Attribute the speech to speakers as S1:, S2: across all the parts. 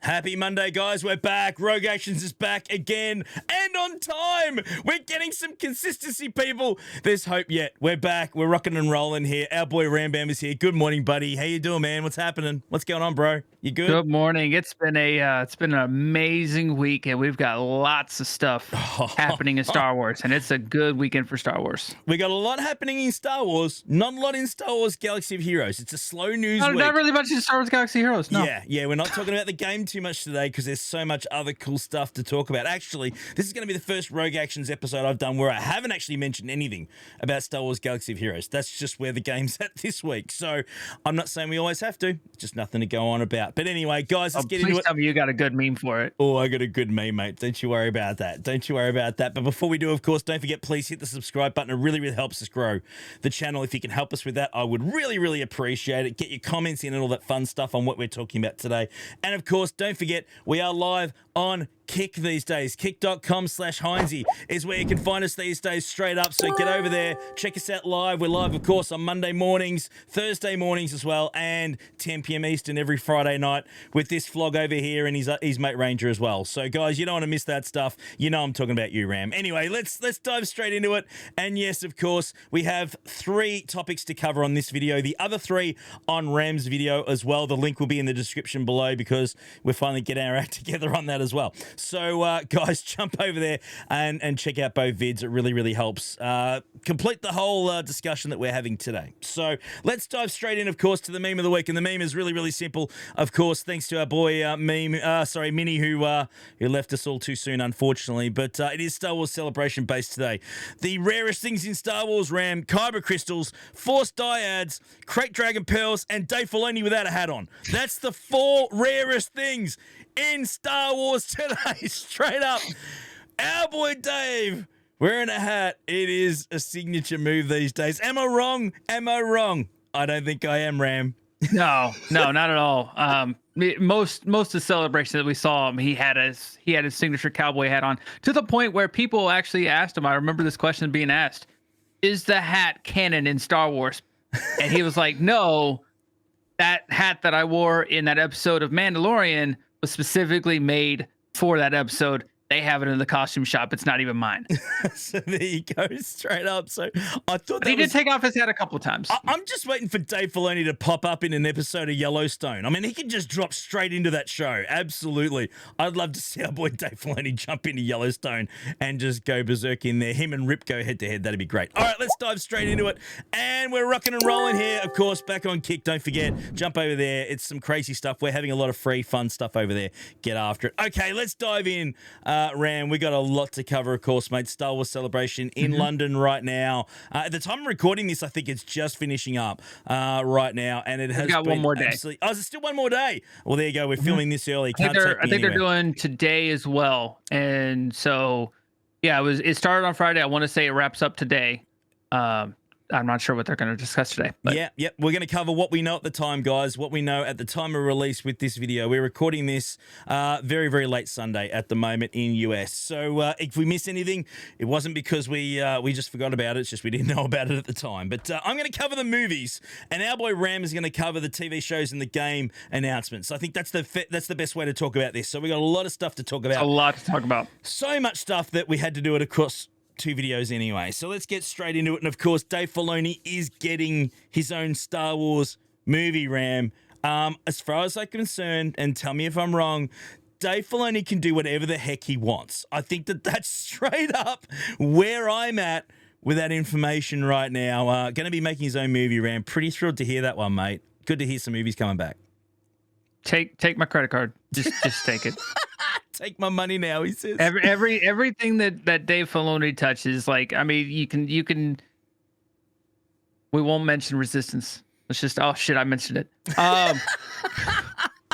S1: Happy Monday, guys. We're back. Rogue Actions is back again and on time. We're getting some consistency, people. There's hope yet. We're back. We're rocking and rolling here. Our boy Rambam is here. Good morning, buddy. How you doing, man? What's happening? What's going on, bro? You good?
S2: Good morning. It's been an amazing week, and we've got lots of stuff happening in Star Wars, and it's a good weekend for Star Wars.
S1: We got a lot happening in Star Wars. Not a lot in Star Wars Galaxy of Heroes. It's a slow news week.
S2: Not really much in Star Wars Galaxy Heroes. No.
S1: Yeah. We're not talking about the game too much today because there's so much other cool stuff to talk about. Actually, this is going to be the first Rogue Actions episode I've done where I haven't actually mentioned anything about Star Wars Galaxy of Heroes. That's just where the game's at this week. So I'm not saying we always have to. It's just nothing to go on about. But anyway, guys, let's get into it.
S2: Please tell me you got a good meme for it.
S1: Oh, I got a good meme, mate. Don't you worry about that. But before we do, of course, don't forget, please hit the subscribe button. It really, really helps us grow the channel. If you can help us with that, I would really, really appreciate it. Get your comments in and all that fun stuff on what we're talking about today. And of course, don't forget, we are live on Kick these days. Kick.com/Heinzie is where you can find us these days straight up. So get over there, check us out live. We're live, of course, on Monday mornings, Thursday mornings as well, and 10 p.m. Eastern every Friday night with this vlog over here and his mate Ranger as well. So guys, you don't want to miss that stuff. You know I'm talking about you, Ram. Anyway, let's dive straight into it. And yes, of course, we have 3 topics to cover on this video. The other 3 on Ram's video as well. The link will be in the description below because we're finally getting our act together on that as well. So, guys, jump over there and check out both vids. It really, really helps complete the whole discussion that we're having today. So let's dive straight in, of course, to the meme of the week. And the meme is really, really simple. Of course, thanks to our boy Minnie, who left us all too soon, unfortunately. But it is Star Wars Celebration based today. The rarest things in Star Wars, Ram: Kyber crystals, Force dyads, Crate Dragon pearls, and Dave Filoni without a hat on. That's the 4 rarest things in Star Wars today, straight up. Our boy Dave wearing a hat. It is a signature move these days. Am I wrong? I don't think I am, Ram.
S2: No, not at all. Most of the celebration that we saw him, he had his signature cowboy hat on, to the point where people actually asked him. I remember this question being asked: "Is the hat canon in Star Wars?" And he was like, "No, that hat that I wore in that episode of Mandalorian was specifically made for that episode. They have it in the costume shop. It's not even mine."
S1: So there you go, straight up. So I thought
S2: but he did take off his hat a couple of times.
S1: I'm just waiting for Dave Filoni to pop up in an episode of Yellowstone. I mean, he can just drop straight into that show. Absolutely. I'd love to see our boy Dave Filoni jump into Yellowstone and just go berserk in there. Him and Rip go head to head. That'd be great. All right, let's dive straight into it. And we're rocking and rolling here, of course, back on Kick. Don't forget, jump over there. It's some crazy stuff. We're having a lot of free, fun stuff over there. Get after it. Okay, let's dive in. Ram, we got a lot to cover, of course, mate. Star Wars Celebration in London right now. At the time of recording this, I think it's just finishing up right now, and it has
S2: got one more day.
S1: Oh, is it still one more day? Well, there you go. We're filming this early.
S2: I think they're doing today as well, and so yeah, it started on Friday. I want to say it wraps up today. I'm not sure what they're going to discuss today. But.
S1: Yeah. We're going to cover what we know at the time, guys. What we know at the time of release with this video. We're recording this very, very late Sunday at the moment in US. So if we miss anything, it wasn't because we just forgot about it. It's just we didn't know about it at the time. But I'm going to cover the movies, and our boy Ram is going to cover the TV shows and the game announcements. I think that's the best way to talk about this. So we got a lot of stuff to talk about.
S2: A lot to talk about.
S1: So much stuff that we had to do it across 2 videos anyway. So let's get straight into it. And of course, Dave Filoni is getting his own Star Wars movie, Ram. As far as I'm concerned, and tell me if I'm wrong, Dave Filoni can do whatever the heck he wants. I think that's straight up where I'm at with that information right now. Going to be making his own movie, Ram. Pretty thrilled to hear that one, mate. Good to hear some movies coming back.
S2: Take my credit card. Just take it.
S1: Take my money now, he says.
S2: Everything that Dave Filoni touches, like, I mean, you can. We won't mention Resistance. Let's just. Oh shit, I mentioned it.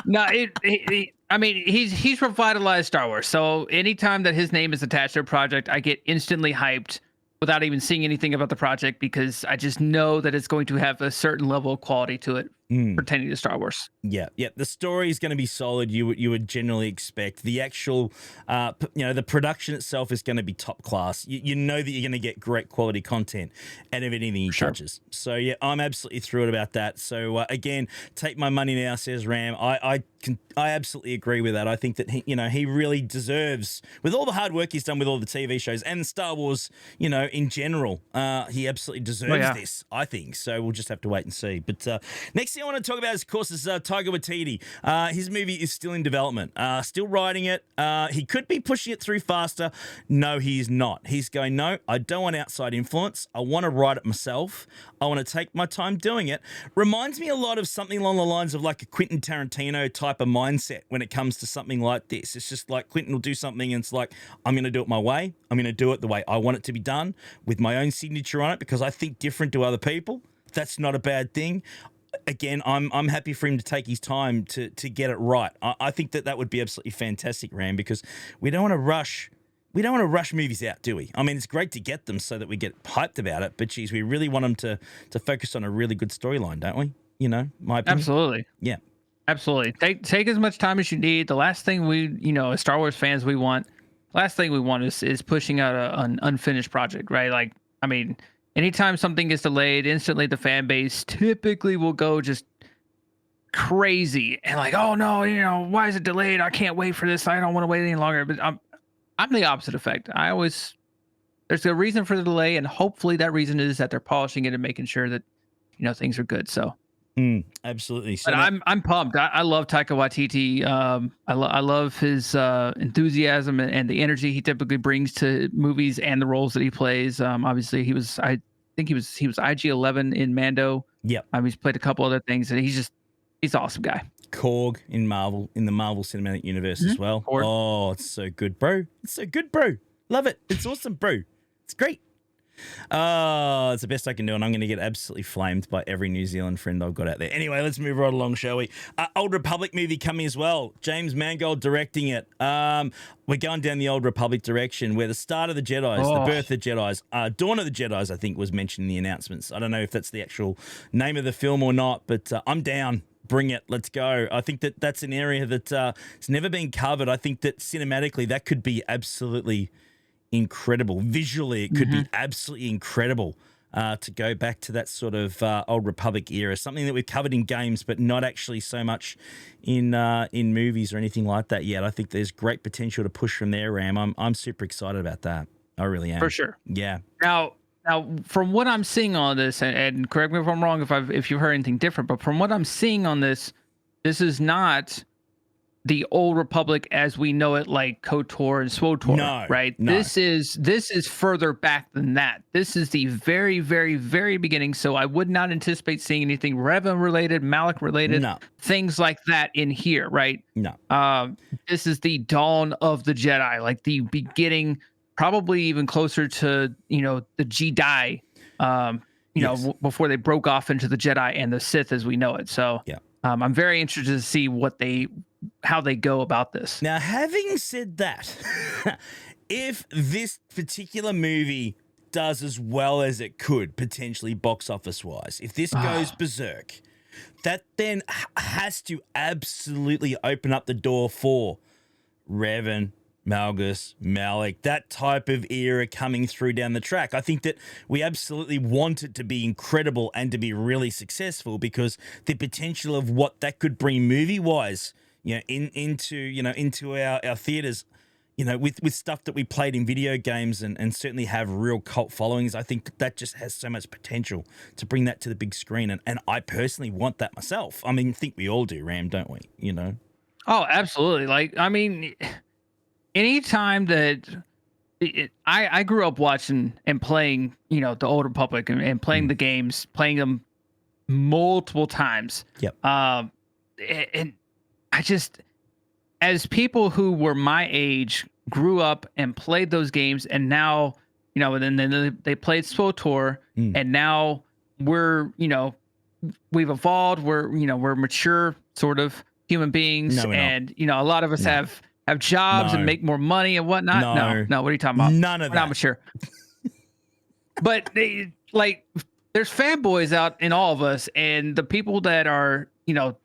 S2: No, I mean, he's revitalized Star Wars. So anytime that his name is attached to a project, I get instantly hyped without even seeing anything about the project because I just know that it's going to have a certain level of quality to it. pertaining to Star Wars.
S1: Yeah, yeah. The story is going to be solid. You would generally expect the actual, the production itself is going to be top class. You know that you're going to get great quality content out of anything he touches. So yeah, I'm absolutely thrilled about that. So again, take my money now, says Ram. I absolutely agree with that. I think that he really deserves, with all the hard work he's done with all the TV shows and Star Wars, in general, he absolutely deserves this. I think so. We'll just have to wait and see. But next thing I want to talk about, of course, is Taika Waititi. His movie is still in development, still writing it. He could be pushing it through faster. No, he is not. He's going, no, I don't want outside influence. I want to write it myself. I want to take my time doing it. Reminds me a lot of something along the lines of like a Quentin Tarantino type of mindset when it comes to something like this. It's just like Quentin will do something and it's like, I'm going to do it my way. I'm going to do it the way I want it to be done with my own signature on it because I think different to other people. That's not a bad thing. Again, I'm happy for him to take his time to get it right. I think that would be absolutely fantastic, Ram, because we don't want to rush. We don't want to rush movies out, do we? I mean, it's great to get them so that we get hyped about it, but geez, we really want them to focus on a really good storyline, don't we? My opinion.
S2: Absolutely.
S1: Yeah.
S2: Absolutely. Take as much time as you need. The last thing we, as Star Wars fans, last thing we want is pushing out an unfinished project, right? Like, I mean, anytime something gets delayed, instantly the fan base typically will go just crazy and like, oh no, why is it delayed? I can't wait for this. I don't want to wait any longer. But I'm the opposite effect. There's a reason for the delay, and hopefully that reason is that they're polishing it and making sure that things are good. So.
S1: Absolutely. So
S2: but I'm pumped. I love Taika Waititi. I love his enthusiasm and the energy he typically brings to movies and the roles that he plays. Obviously, I think he was IG-11 in Mando.
S1: Yep.
S2: He's played a couple other things, and he's an awesome guy.
S1: Korg in the Marvel Cinematic Universe as well.
S2: Korg.
S1: Oh, it's so good, bro. It's so good, bro. Love it. It's awesome, bro. It's great. It's the best I can do, and I'm going to get absolutely flamed by every New Zealand friend I've got out there. Anyway, let's move right along, shall we? Old Republic movie coming as well. James Mangold directing it. We're going down the Old Republic direction, where the start of the Jedis, the birth of the Jedis, Dawn of the Jedis, I think, was mentioned in the announcements. I don't know if that's the actual name of the film or not, but I'm down. Bring it. Let's go. I think that's an area that it's never been covered. I think that cinematically that could be absolutely incredible. Visually, it could be absolutely incredible to go back to that sort of Old Republic era, something that we've covered in games, but not actually so much in movies or anything like that yet. I think there's great potential to push from there, Ram. I'm super excited about that. I really am.
S2: For sure.
S1: Yeah.
S2: Now, from what I'm seeing on this, and correct me if I'm wrong if you've heard anything different, but from what I'm seeing on this is not the Old Republic as we know it, like KOTOR and SWTOR,
S1: no,
S2: right?
S1: No.
S2: This is further back than that. This is the very, very, very beginning. So I would not anticipate seeing anything Revan related, Malak related, things like that in here, right?
S1: No.
S2: This is the dawn of the Jedi, like the beginning, probably even closer to the Jedi, before they broke off into the Jedi and the Sith as we know it. So
S1: yeah.
S2: I'm very interested to see how they go about this.
S1: Now, having said that, if this particular movie does as well as it could, potentially box office wise, if this goes berserk, that then has to absolutely open up the door for Revan, Malgus, Malik, that type of era coming through down the track. I think that we absolutely want it to be incredible and to be really successful, because the potential of what that could bring movie-wise, into our theaters, with stuff that we played in video games and certainly have real cult followings. I think that just has so much potential to bring that to the big screen. And I personally want that myself. I mean, I think we all do, Ram, don't we?
S2: Oh, absolutely. Like, I mean, anytime that I grew up watching and playing, the Old Republic and playing the games, playing them multiple times.
S1: Yep.
S2: And I just, as people who were my age, grew up and played those games, and now, and then they played SWTOR, and now we're, we've evolved. We're mature sort of human beings, and a lot of us have jobs and make more money and whatnot. No, what are you talking about?
S1: None of
S2: we're
S1: that.
S2: Not mature. But there's fanboys out in all of us, and the people that are,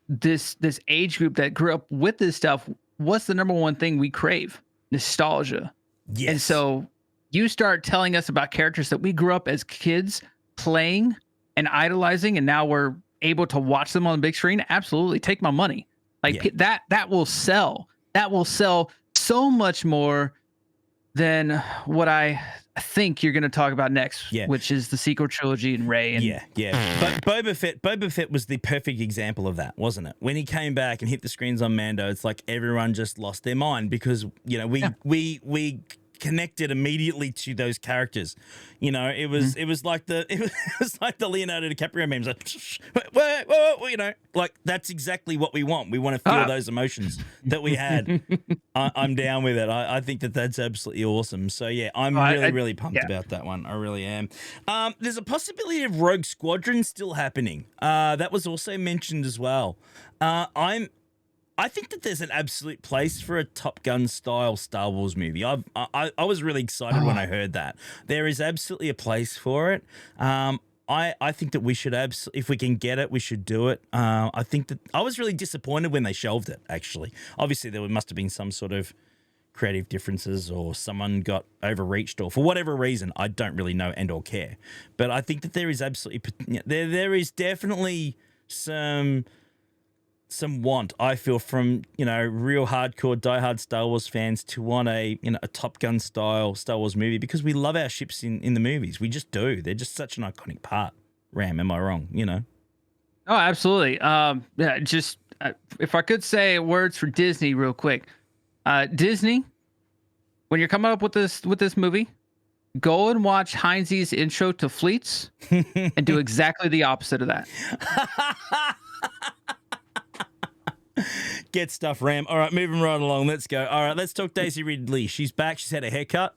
S2: this age group that grew up with this stuff. What's the number one thing we crave? Nostalgia.
S1: Yes.
S2: And so you start telling us about characters that we grew up as kids playing and idolizing, and now we're able to watch them on the big screen. Absolutely, take my money. Like that will sell. That will sell so much more than what I think you're going to talk about next, which is the sequel trilogy and Rey. And
S1: But Boba Fett was the perfect example of that, wasn't it? When he came back and hit the screens on Mando, it's like everyone just lost their mind because we connected immediately to those characters. It was like the Leonardo DiCaprio memes. Like, like that's exactly what we want. We want to feel those emotions that we had. I'm down with it. I think that's absolutely awesome. So yeah, I'm really pumped about that one. I really am. There's a possibility of Rogue Squadron still happening. That was also mentioned as well. I think that there's an absolute place for a Top Gun style Star Wars movie. I was really excited when I heard that. There is absolutely a place for it. I think that we should if we can get it, we should do it. I think that I was really disappointed when they shelved it, actually. Obviously, there must have been some sort of creative differences or someone got overreached or for whatever reason. I don't really know and or care. But I think that there is absolutely... There is definitely some want, I feel, from real hardcore diehard Star Wars fans to want a Top Gun style Star Wars movie because we love our ships in the movies. We just do. They're just such an iconic part. Ram, am I wrong?
S2: Oh, absolutely. Just if I could say words for Disney real quick. Disney, when you're coming up with this movie, go and watch Heinz's intro to Fleets and do exactly the opposite of that.
S1: Get stuff, Ram. All right, moving right along. Let's go. All right, let's talk Daisy Ridley. She's back. She's had a haircut.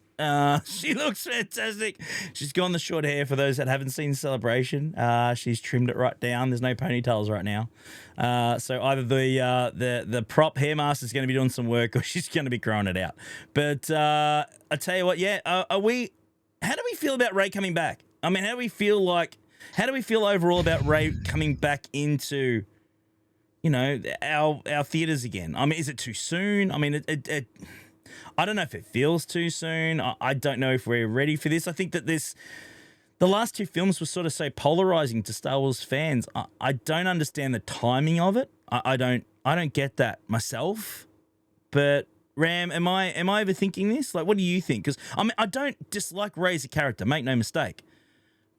S1: She looks fantastic. She's gone the short hair for those that haven't seen Celebration. She's trimmed it right down. There's no ponytails right now. So either the prop hair master is going to be doing some work or she's going to be growing it out. But I tell you what, how do we feel about Rey coming back? I mean, how do we feel overall about Rey coming back into our theaters again? I mean, is it too soon? I mean, I don't know if it feels too soon. I don't know if we're ready for this. I think that the last two films were sort of so polarizing to Star Wars fans. I don't understand the timing of it. I don't get that myself. But Ram, am I overthinking this? Like, what do you think? Because I mean, I don't dislike Rey as a character. Make no mistake.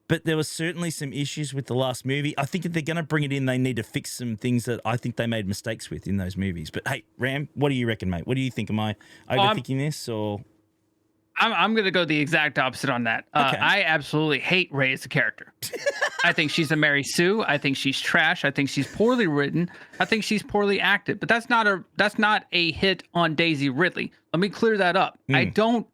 S1: But there was certainly some issues with the last movie. I think if they're going to bring it in, they need to fix some things that I think they made mistakes with in those movies. But hey, Ram, what do you reckon, mate? What do you think? Am I overthinking this or?
S2: I'm going to go the exact opposite on that.
S1: Okay. I
S2: absolutely hate Rey as a character. I think she's a Mary Sue. I think she's trash. I think she's poorly written. I think she's poorly acted. But that's not a hit on Daisy Ridley. Let me clear that up. I don't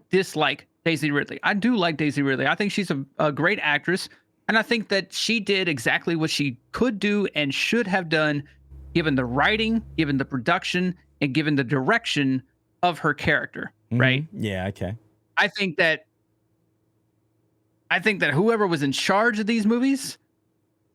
S2: dislike Daisy Ridley. I do like Daisy Ridley. I think she's a great actress, and I think that she did exactly what she could do and should have done, given the writing, given the production, and given the direction of her character. Right?
S1: Yeah. Okay.
S2: I think that whoever was in charge of these movies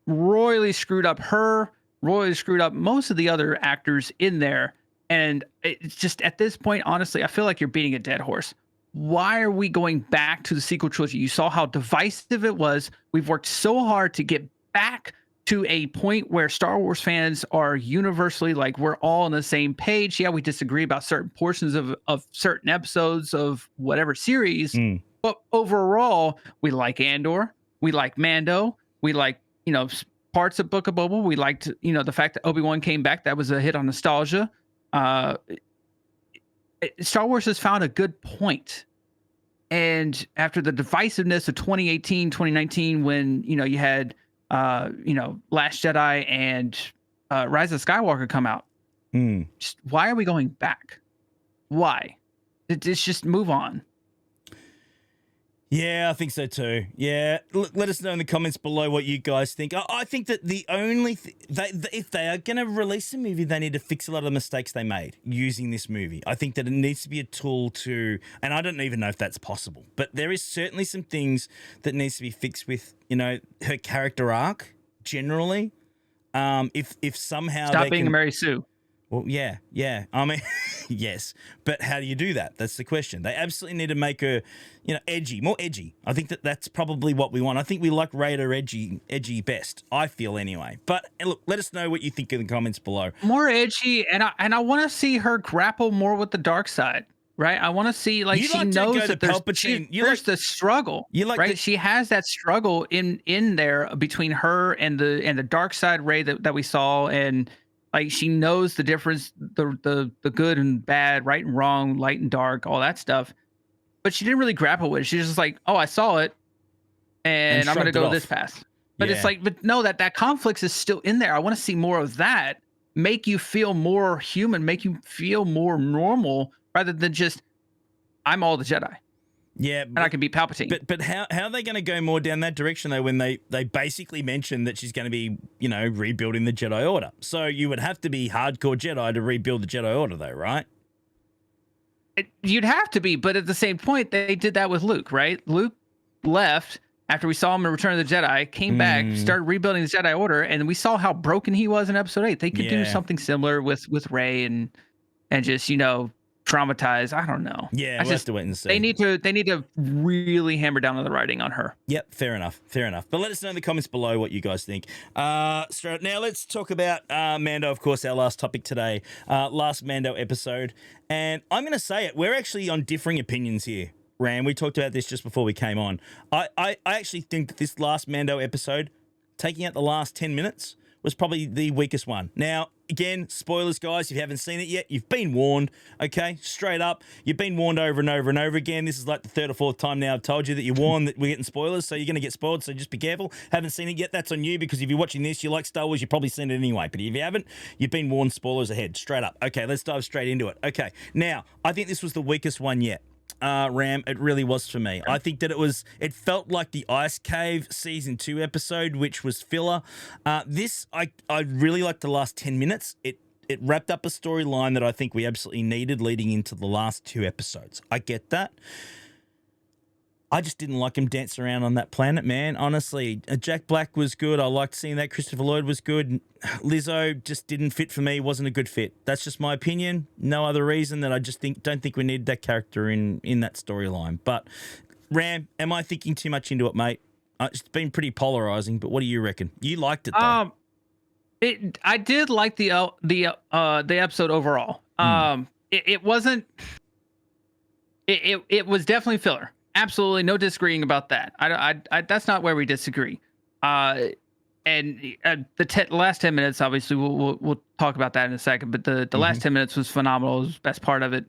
S2: royally screwed up her, royally screwed up most of the other actors in there, and it's just at this point, honestly, I feel like you're beating a dead horse. Why are we going back to the sequel trilogy? You saw how divisive it was. We've worked so hard to get back to a point where Star Wars fans are universally like, we're all on the same page. Yeah, we disagree about certain portions of certain episodes of whatever series, but overall, we like Andor, we like Mando, we like, parts of Book of Boba. We liked, the fact that Obi-Wan came back. That was a hit on nostalgia. Star Wars has found a good point. And after the divisiveness of 2018, 2019, when, you had, Last Jedi and Rise of Skywalker come out, just why are we going back? Why? It's just move on.
S1: Yeah, I think so too. Yeah, let us know in the comments below what you guys think. I think that the only if they are going to release a movie, they need to fix a lot of the mistakes they made using this movie. I think that it needs to be a tool to, and I don't even know if that's possible, but there is certainly some things that needs to be fixed with, her character arc generally. If somehow
S2: Stop being a Mary Sue.
S1: Well, yeah. I mean, yes, but how do you do that? That's the question. They absolutely need to make her, edgy, more edgy. I think that's probably what we want. I think we like Raider edgy best. I feel anyway. But look, let us know what you think in the comments below.
S2: More edgy, and I want to see her grapple more with the dark side. Right, I want to see she knows that there's the struggle. Right, she has that struggle in there between her and the dark side Rey that we saw, and she knows the difference, the good and bad, right and wrong, light and dark, all that stuff. But she didn't really grapple with it. She's just like, oh, I saw it, and I'm gonna go this path. But it's but no, that conflict is still in there. I want to see more of that. Make you feel more human. Make you feel more normal. Rather than just, I'm all the Jedi.
S1: Yeah.
S2: And I can be Palpatine.
S1: But how are they going to go more down that direction, though, when they basically mention that she's going to be, rebuilding the Jedi Order? So you would have to be hardcore Jedi to rebuild the Jedi Order, though, right?
S2: You'd have to be, but at the same point, they did that with Luke, right? Luke left after we saw him in Return of the Jedi, came back, started rebuilding the Jedi Order, and we saw how broken he was in Episode 8. They could do something similar with Rey and just, traumatized. I don't know.
S1: Yeah, we'll have to wait and see.
S2: They need to really hammer down on the writing on her.
S1: Yep, fair enough. But let us know in the comments below what you guys think. Now let's talk about Mando, of course, our last topic today. Last Mando episode. And I'm going to say it, we're actually on differing opinions here, Ram. We talked about this just before we came on. I actually think that this last Mando episode, taking out the last 10 minutes, was probably the weakest one. Now, again, spoilers, guys. If you haven't seen it yet, you've been warned, okay? Straight up, you've been warned over and over and over again. This is like the third or fourth time now I've told you that you're warned that we're getting spoilers, so you're going to get spoiled, so just be careful. Haven't seen it yet, that's on you, because if you're watching this, you like Star Wars, you've probably seen it anyway. But if you haven't, you've been warned, spoilers ahead, straight up. Okay, let's dive straight into it. Okay, now, I think this was the weakest one yet. Ram, it really was for me. I think that it felt like the Ice Cave season 2 episode, which was filler. This, I really liked the last 10 minutes. It wrapped up a storyline that I think we absolutely needed leading into the last 2 episodes. I get that. I just didn't like him dancing around on that planet, man. Honestly, Jack Black was good. I liked seeing that. Christopher Lloyd was good. Lizzo just didn't fit for me. Wasn't a good fit. That's just my opinion. No other reason that I just don't think we needed that character in that storyline. But Ram, am I thinking too much into it, mate? It's been pretty polarizing. But what do you reckon? You liked it, though.
S2: I did like the episode overall. It wasn't. It was definitely filler. Absolutely, no disagreeing about that. I that's not where we disagree. And the last 10 minutes, obviously, we'll talk about that in a second. But the last 10 minutes was phenomenal. It was the best part of it.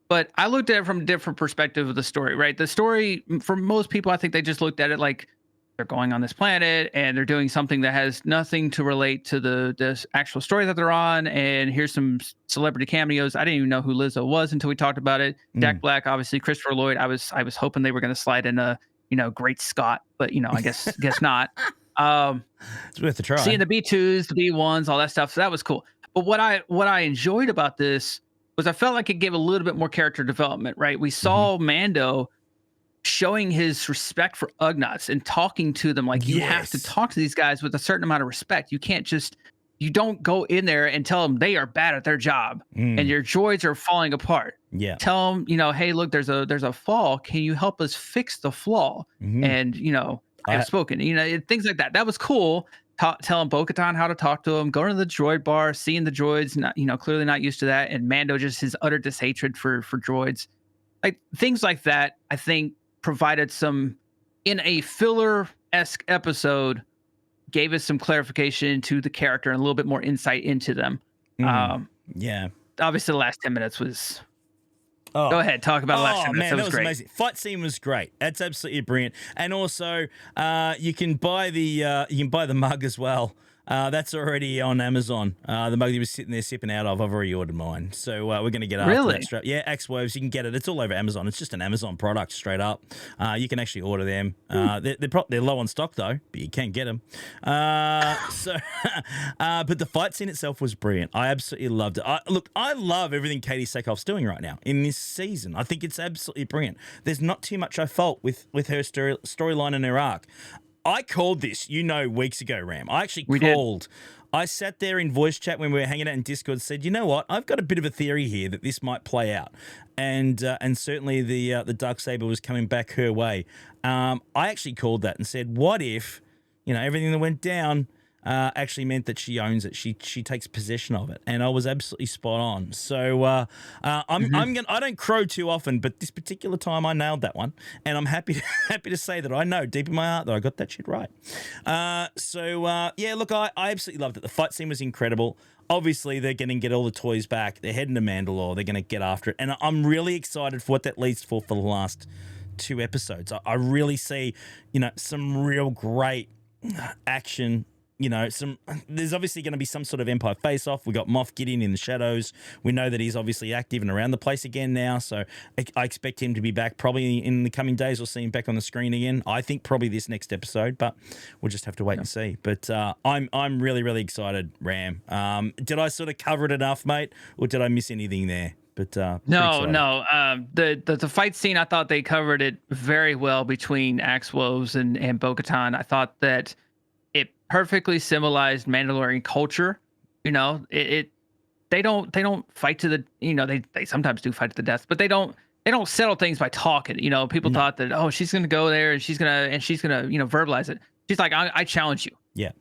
S2: But I looked at it from a different perspective of the story. Right, the story for most people, I think they just looked at it like they're going on this planet and they're doing something that has nothing to relate to the actual story that they're on. And here's some celebrity cameos. I didn't even know who Lizzo was until we talked about it. Jack Black, obviously, Christopher Lloyd. I was hoping they were going to slide in a Great Scott, but I guess not.
S1: It's worth a try.
S2: Seeing the B2s, the B1s, all that stuff. So that was cool. But what I enjoyed about this was I felt like it gave a little bit more character development. Right, we saw Mando showing his respect for Ugnaughts and talking to them like you have to talk to these guys with a certain amount of respect. You don't go in there and tell them they are bad at their job and your droids are falling apart. Yeah. Tell them, hey, look, there's a flaw. Can you help us fix the flaw? And, I've spoken, things like that. That was cool. Telling Bo-Katan how to talk to him, going to the droid bar, seeing the droids, not, clearly not used to that. And Mando, just his utter dishatred for droids. Like things like that, I think, provided some, in a filler-esque episode, gave us some clarification to the character and a little bit more insight into them. Obviously the last 10 minutes was go ahead, talk about the last 10 minutes.
S1: Man,
S2: that was great.
S1: Amazing. Fight scene was great. That's absolutely brilliant. And also you can buy the mug as well. That's already on Amazon. The mug he was sitting there sipping out of, I've already ordered mine. So we're going to get after
S2: Really?
S1: that straight. Yeah, Axe Woves, you can get it. It's all over Amazon. It's just an Amazon product straight up. You can actually order them. They're low on stock though, but you can get them. But the fight scene itself was brilliant. I absolutely loved it. I love everything Katie Sackhoff's doing right now in this season. I think it's absolutely brilliant. There's not too much I fault with her storyline and her arc. I called this, weeks ago, Ram. I actually called. I sat there in voice chat when we were hanging out in Discord, said, you know what? I've got a bit of a theory here that this might play out. And certainly the Darksaber was coming back her way. I actually called that and said, what if, everything that went down actually meant that she owns it. She takes possession of it, and I was absolutely spot on. So I don't crow too often, but this particular time I nailed that one, and I'm happy to say that I know deep in my heart that I got that shit right. Look, I absolutely loved it. The fight scene was incredible. Obviously, they're going to get all the toys back. They're heading to Mandalore. They're going to get after it, and I'm really excited for what that leads for the last 2 episodes. I really see, some real great action. There's obviously going to be some sort of Empire face-off. We got Moff Gideon in the shadows. We know that he's obviously active and around the place again now, so I expect him to be back probably in the coming days. We'll see him back on the screen again. I think probably this next episode, but we'll just have to wait and see. But I'm really, really excited, Ram. Did I sort of cover it enough, mate, or did I miss anything there? But
S2: No. The fight scene, I thought they covered it very well between Axe Woves and Bo-Katan. I thought that it perfectly symbolized Mandalorian culture. They don't fight to the they sometimes do fight to the death, but they don't settle things by talking. People thought that she's gonna go there and she's gonna verbalize it. She's like, I challenge you.
S1: Yeah.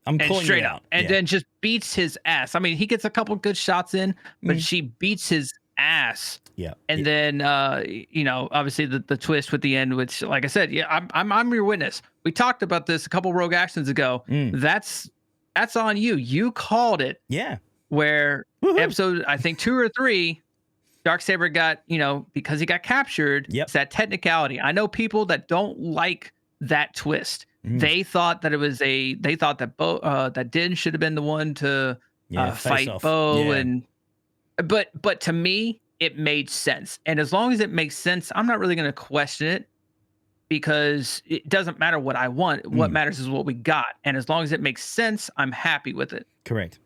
S1: I'm calling
S2: straight
S1: you
S2: out, and then just beats his ass. I mean, he gets a couple good shots in, but she beats his ass.
S1: Yeah.
S2: And then obviously the twist with the end, which, like I said, I'm your witness. We talked about this a couple Rogue Actions ago. That's on you. You called it.
S1: Yeah.
S2: Where episode, I think 2 or 3, Darksaber got, because he got captured.
S1: Yep.
S2: It's that technicality. I know people that don't like that twist. They thought that that Din should have been the one to fight Bo, but to me it made sense. And as long as it makes sense, I'm not really going to question it, because it doesn't matter what I want. What matters is what we got. And as long as it makes sense, I'm happy with it.
S1: Correct.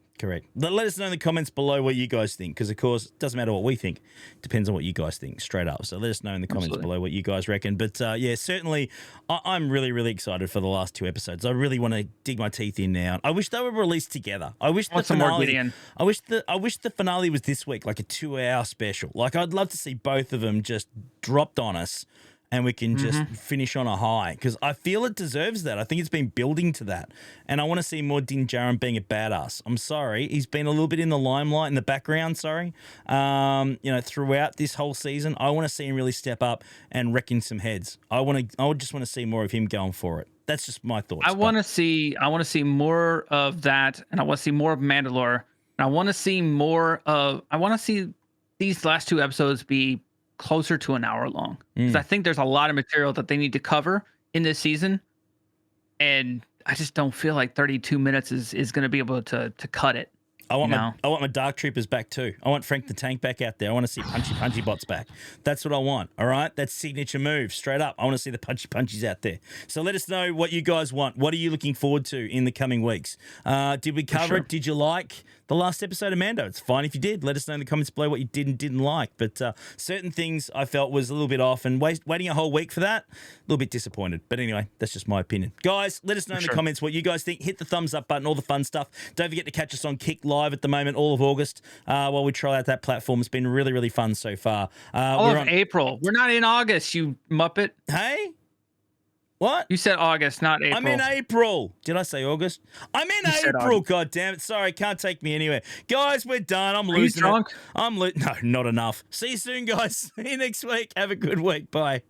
S1: Let us know in the comments below what you guys think, because of course it doesn't matter what we think, it depends on what you guys think straight up. So let us know in the comments below what you guys reckon. But certainly I'm really, really excited for the last 2 episodes. I really want to dig my teeth in now. I wish they were released together. I wish the finale, I wish the finale was this week, like a 2-hour special. Like, I'd love to see both of them just dropped on us, and we can just finish on a high, because I feel it deserves that. I think it's been building to that, and I want to see more Din Djarin being a badass. I'm sorry, he's been a little bit in the limelight, in the background, throughout this whole season. I want to see him really step up and wrecking some heads. I would just want to see more of him going for it. That's just my thoughts.
S2: I want to see more of that, and I want to see more of Mandalore. And I want to see these last 2 episodes be closer to an hour long, because I think there's a lot of material that they need to cover in this season, and I just don't feel like 32 minutes is going to be able to cut it.
S1: I want my Dark Troopers back too. I want Frank the Tank back out there. I want to see punchy bots back. That's what I want. All right, that's signature move, straight up. I want to see the punchies out there. So let us know what you guys want. What are you looking forward to in the coming weeks? Did we cover it? Did you like the last episode of Mando? It's fine if you did. Let us know in the comments below what you did and didn't like. But certain things I felt was a little bit off, and waiting a whole week for that, a little bit disappointed. But anyway, that's just my opinion. Guys, let us know in the comments what you guys think. Hit the thumbs up button, all the fun stuff. Don't forget to catch us on Kick Live at the moment, all of August, while we try out that platform. It's been really, really fun so far.
S2: All of April. We're not in August, you muppet.
S1: Hey? What?
S2: You said August, not April.
S1: I'm in April. Did I say August? I'm in April. God damn it. Sorry, can't take me anywhere. Guys, we're done. I'm losing it.
S2: Are you drunk?
S1: No, not enough. See you soon, guys. See you next week. Have a good week. Bye.